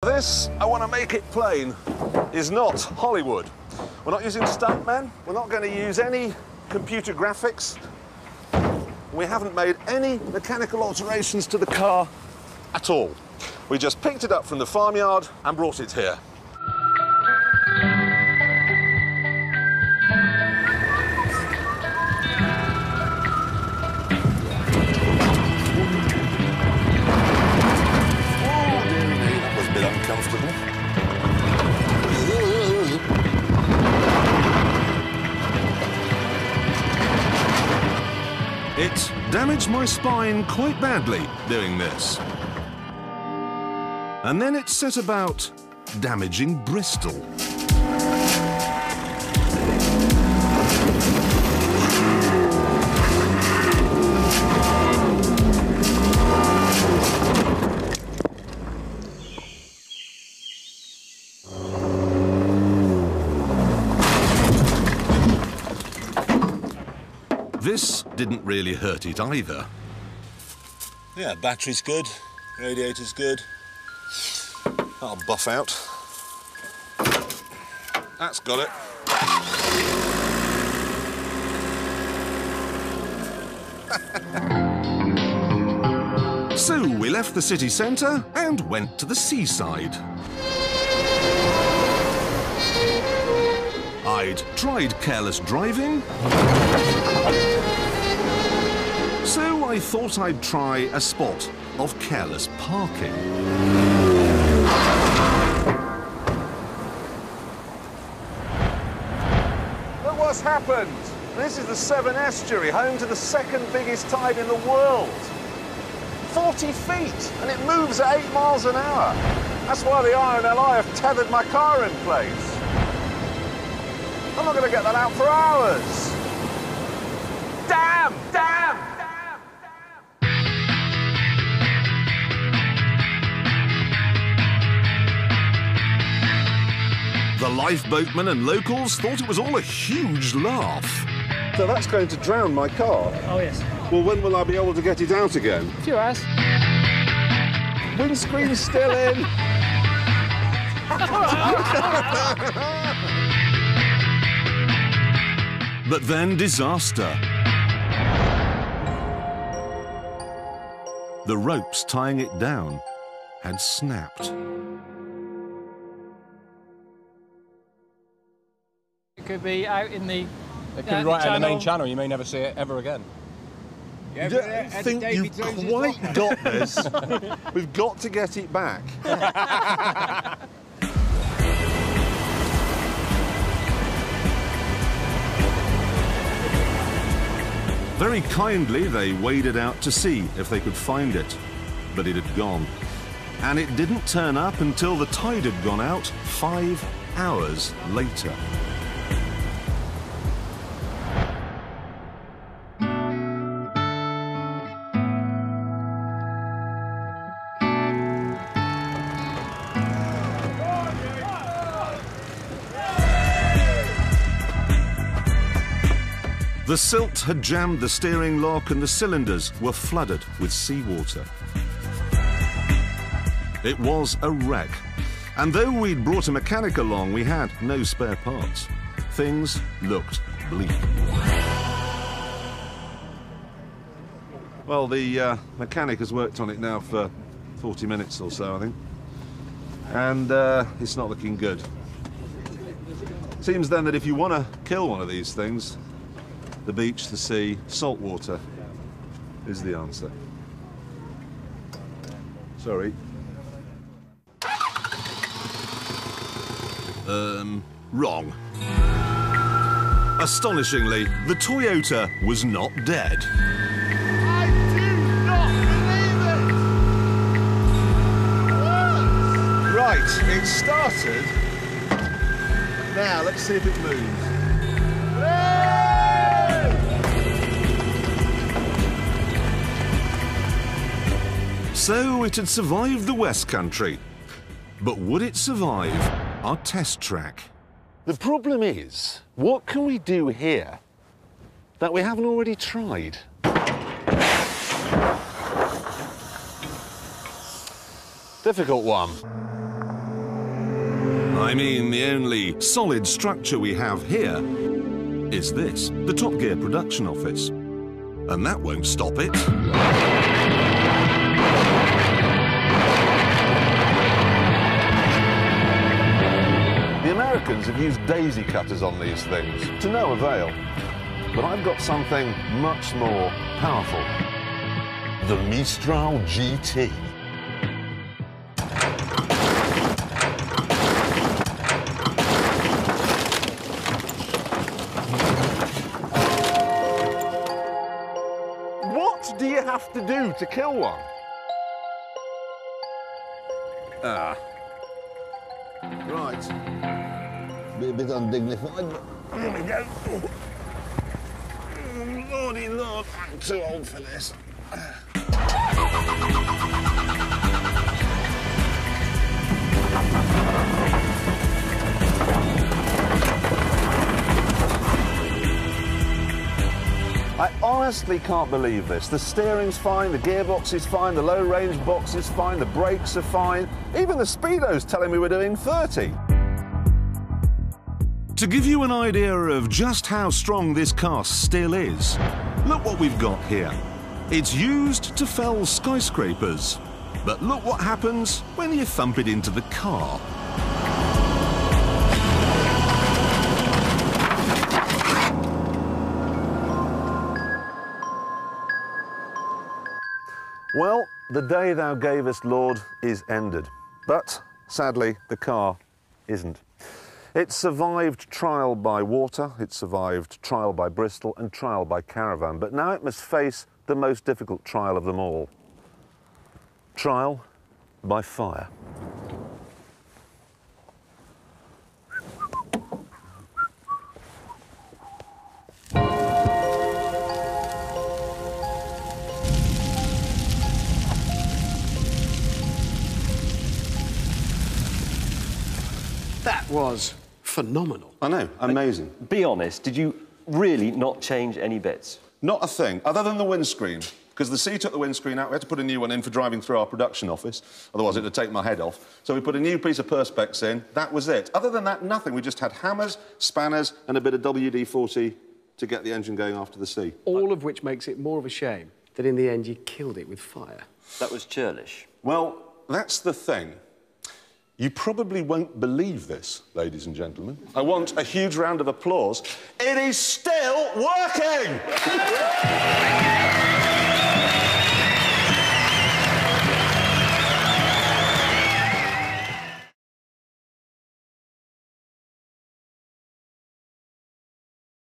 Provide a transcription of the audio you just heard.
This, I want to make it plain, is not Hollywood. We're not using stuntmen, we're not going to use any computer graphics. We haven't made any mechanical alterations to the car at all. We just picked it up from the farmyard and brought it here. Uncomfortable. It damaged my spine quite badly doing this. And then it set about damaging Bristol. This didn't really hurt it either. Yeah, battery's good, radiator's good. That'll buff out. That's got it. So we left the city centre and went to the seaside. I'd tried careless driving, so I thought I'd try a spot of careless parking. Look what's happened. This is the Severn Estuary, home to the second biggest tide in the world. 40 feet, and it moves at 8 miles an hour. That's why the RNLI have tethered my car in place. I'm not going to get that out for hours. Damn! Damn! Damn! The lifeboatmen and locals thought it was all a huge laugh. So that's going to drown my car? Oh, yes. Well, when will I be able to get it out again? A few hours. Windscreen's still in. But then disaster. The ropes tying it down had snapped. It could be out in the... It could be right in the main channel. You may never see it ever again. I think you've quite got this. We've got to get it back. Very kindly, they waded out to see if they could find it, but it had gone. And it didn't turn up until the tide had gone out 5 hours later. The silt had jammed the steering lock and the cylinders were flooded with seawater. It was a wreck, and though we'd brought a mechanic along, we had no spare parts. Things looked bleak. Well, the mechanic has worked on it now for 40 minutes or so, I think, and it's not looking good. Seems then that if you want to kill one of these things, the beach, the sea, salt water is the answer. Sorry. Wrong. Astonishingly, the Toyota was not dead. I do not believe it! What? Right, it started. Now, let's see if it moves. So it had survived the West Country, but would it survive our test track? The problem is, what can we do here that we haven't already tried? Difficult one. I mean, the only solid structure we have here is this, the Top Gear production office. And that won't stop it. The Americans have used daisy cutters on these things, to no avail. But I've got something much more powerful. The Mistral GT. What do you have to do to kill one? Right. Be a bit undignified, but here we go. Oh, lordy lord, I'm too old for this. I honestly can't believe this. The steering's fine, the gearbox is fine, the low-range box is fine, the brakes are fine. Even the speedo's telling me we're doing 30. To give you an idea of just how strong this car still is, look what we've got here. It's used to fell skyscrapers. But look what happens when you thump it into the car. Well, the day thou gavest, Lord, is ended. But, sadly, the car isn't. It survived trial by water, it survived trial by Bristol and trial by Caravan, but now it must face the most difficult trial of them all. Trial by fire. That was phenomenal. I know, amazing. Be honest, did you really not change any bits? Not a thing, other than the windscreen. Because the C took the windscreen out, we had to put a new one in for driving through our production office. Otherwise, it would take my head off. So we put a new piece of Perspex in. That was it. Other than that, nothing. We just had hammers, spanners, and a bit of WD-40 to get the engine going after the C. All of which makes it more of a shame that in the end you killed it with fire. That was churlish. Well, that's the thing. You probably won't believe this, ladies and gentlemen. I want a huge round of applause. It is still working!